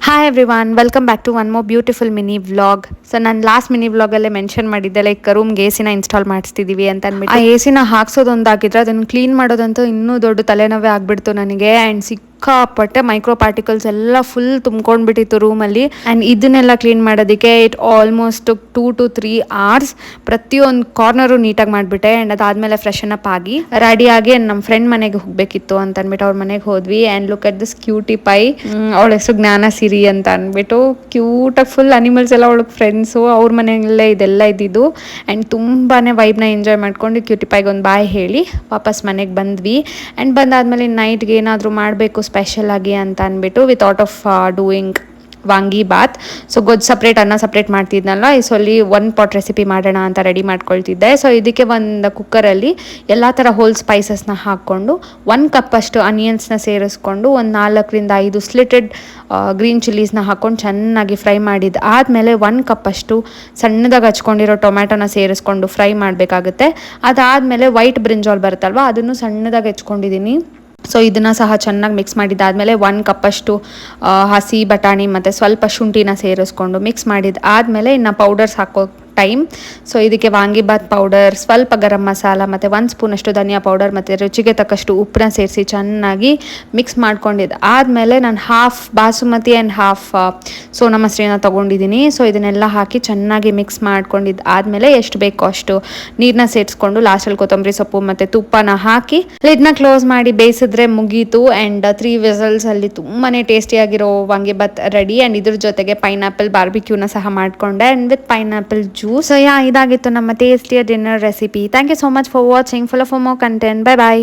Hi everyone, welcome back to one more beautiful mini vlog. So ನಾನು last mini ವ್ಲಾಗಲ್ಲೇ mention ಮಾಡಿದ್ದೆ, like ರೂಮ್ಗೆ ಎ ಸಿನ ಇನ್ಸ್ಟಾಲ್ ಮಾಡಿಸ್ತಿದ್ದೀವಿ ಅಂತ ಅಂದ್ಬಿಟ್ಟು. ಆ ಎ ಸಿನ ಹಾಕ್ಸೋದೊಂದಾಗಿದ್ರೆ ಅದನ್ನು ಕ್ಲೀನ್ ಮಾಡೋದಂತೂ ಇನ್ನೂ ದೊಡ್ಡ ತಲೆನೋವೇ ಆಗಿಬಿಡ್ತು ನನಗೆ. ಆ್ಯಂಡ್ ಸಿಕ್ಕಾಪಟ್ಟೆ ಮೈಕ್ರೋ ಪಾರ್ಟಿಕಲ್ಸ್ ಎಲ್ಲ ಫುಲ್ ತುಂಬ್ಕೊಂಡ್ಬಿಟ್ಟಿತ್ತು ರೂಮಲ್ಲಿ. ಆ್ಯಂಡ್ ಇದನ್ನೆಲ್ಲ ಕ್ಲೀನ್ ಮಾಡೋದಕ್ಕೆ ಇಟ್ ಆಲ್ಮೋಸ್ಟ್ 2 to 3 hours. ಪ್ರತಿಯೊಂದು ಕಾರ್ನರು ನೀಟಾಗಿ ಮಾಡಿಬಿಟ್ಟೆ. ಆ್ಯಂಡ್ ಅದಾದಮೇಲೆ ಫ್ರೆಶನ್ ಅಪ್ ಆಗಿ ರೆಡಿಯಾಗಿ ನಮ್ಮ ಫ್ರೆಂಡ್ ಮನೆಗೆ ಹೋಗಬೇಕಿತ್ತು ಅಂತ ಅಂದ್ಬಿಟ್ಟು ಅವ್ರ ಮನೆಗೆ ಹೋದ್ವಿ. And look at this cutie pie. ಅವಳ ಹೆಸರು ಜ್ಞಾನ ಸಿರಿ ಅಂತ ಅಂದ್ಬಿಟ್ಟು ಕ್ಯೂಟಾಗಿ ಫುಲ್ ಅನಿಮಲ್ಸ್ ಎಲ್ಲ ಅವಳಿಗೆ ಫ್ರೆಂಡ್ಸು. ಅವ್ರ ಮನೆಯಲ್ಲೇ ಇದೆಲ್ಲ ಇದ್ದಿದ್ದು. ಆ್ಯಂಡ್ ತುಂಬಾ ವೈಬ್ನ ಎಂಜಾಯ್ ಮಾಡ್ಕೊಂಡು ಕ್ಯೂಟಿ ಪೈಗೆ ಒಂದು ಬಾಯ್ ಹೇಳಿ ವಾಪಸ್ ಮನೆಗೆ ಬಂದ್ವಿ. ಆ್ಯಂಡ್ ಬಂದಾದಮೇಲೆ ನೈಟ್ಗೆ ಏನಾದರೂ ಮಾಡಬೇಕು ಸ್ಪೆಷಲ್ ಆಗಿ ಅಂತ ಅಂದ್ಬಿಟ್ಟು we thought of doing vangi bath. So ಗೊಜ್ಜು ಸಪ್ರೇಟ್, ಅನ್ನ ಸಪ್ರೇಟ್ ಮಾಡ್ತಿದ್ನಲ್ಲ, ಈ ಸೊಲ್ಲಿ 1 pot ರೆಸಿಪಿ ಮಾಡೋಣ ಅಂತ ರೆಡಿ ಮಾಡ್ಕೊಳ್ತಿದ್ದೆ. ಸೊ ಇದಕ್ಕೆ ಒಂದು ಕುಕ್ಕರಲ್ಲಿ ಎಲ್ಲ ಥರ ಹೋಲ್ ಸ್ಪೈಸಸ್ನ ಹಾಕ್ಕೊಂಡು 1 cup ಅಷ್ಟು ಅನಿಯನ್ಸ್ನ ಸೇರಿಸ್ಕೊಂಡು ಒಂದು 4 ರಿಂದ 5 ಸ್ಲಿಟೆಡ್ ಗ್ರೀನ್ ಚಿಲ್ಲೀಸ್ನ ಹಾಕ್ಕೊಂಡು ಚೆನ್ನಾಗಿ ಫ್ರೈ ಮಾಡಿದ್ದು ಆದಮೇಲೆ 1 cup ಅಷ್ಟು ಸಣ್ಣದಾಗಿ ಹಚ್ಕೊಂಡಿರೋ ಟೊಮ್ಯಾಟೊನ ಸೇರಿಸ್ಕೊಂಡು ಫ್ರೈ ಮಾಡಬೇಕಾಗುತ್ತೆ. ಅದಾದಮೇಲೆ ವೈಟ್ ಬ್ರಿಂಜಾಲ್ ಬರುತ್ತಲ್ವ, ಅದನ್ನು ಸಣ್ಣದಾಗಿ ಹೆಚ್ಕೊಂಡಿದ್ದೀನಿ. ಸೊ ಇದನ್ನು ಸಹ ಚೆನ್ನಾಗಿ ಮಿಕ್ಸ್ ಮಾಡಿದ್ದಾದಮೇಲೆ 1 cup ಅಷ್ಟು ಹಸಿ ಬಟಾಣಿ ಮತ್ತು ಸ್ವಲ್ಪ ಶುಂಠಿನ ಸೇರಿಸ್ಕೊಂಡು ಮಿಕ್ಸ್ ಮಾಡಿದ್ದು ಆದಮೇಲೆ ಇನ್ನು ಪೌಡರ್ಸ್ ಹಾಕೋ ಟೈಮ್. ಸೊ ಇದಕ್ಕೆ ವಾಂಗಿಬಾತ್ ಪೌಡರ್, ಸ್ವಲ್ಪ ಗರಂ ಮಸಾಲ ಮತ್ತು 1 ಸ್ಪೂನಷ್ಟು ಧನಿಯಾ ಪೌಡರ್ ಮತ್ತು ರುಚಿಗೆ ತಕ್ಕಷ್ಟು ಉಪ್ಪನ್ನ ಸೇರಿಸಿ ಚೆನ್ನಾಗಿ ಮಿಕ್ಸ್ ಮಾಡ್ಕೊಂಡಿದ್ದು ಆದಮೇಲೆ ನಾನು half basmati and half Sona ಮಸರಿನ ತೊಗೊಂಡಿದ್ದೀನಿ. ಸೊ ಇದನ್ನೆಲ್ಲ ಹಾಕಿ ಚೆನ್ನಾಗಿ ಮಿಕ್ಸ್ ಮಾಡ್ಕೊಂಡಿದ್ದು ಆದಮೇಲೆ ಎಷ್ಟು ಬೇಕೋ ಅಷ್ಟು ನೀರನ್ನ ಸೇರಿಸ್ಕೊಂಡು ಲಾಸ್ಟಲ್ಲಿ ಕೊತ್ತಂಬರಿ ಸೊಪ್ಪು ಮತ್ತು ತುಪ್ಪನ ಹಾಕಿ ಲಿಡ್ನ ಕ್ಲೋಸ್ ಮಾಡಿ ಬೇಯಿಸಿದ್ರೆ ಮುಗೀತು. ಆ್ಯಂಡ್ 3 ವಿಸಲ್ಸಲ್ಲಿ ತುಂಬಾ ಟೇಸ್ಟಿಯಾಗಿರೋ ವಾಂಗಿಬಾತ್ ರೆಡಿ. ಆ್ಯಂಡ್ ಇದ್ರ ಜೊತೆಗೆ ಪೈನಾಪಲ್ ಬಾರ್ಬಿಕ್ಯೂನ ಸಹ ಮಾಡಿಕೊಂಡೆ and with pineapple juice. So ಇದಾಗಿತ್ತು ನಮ್ಮ ಟೇಸ್ಟಿಯ dinner recipe. Thank you so much for watching. Follow for more content. Bye bye.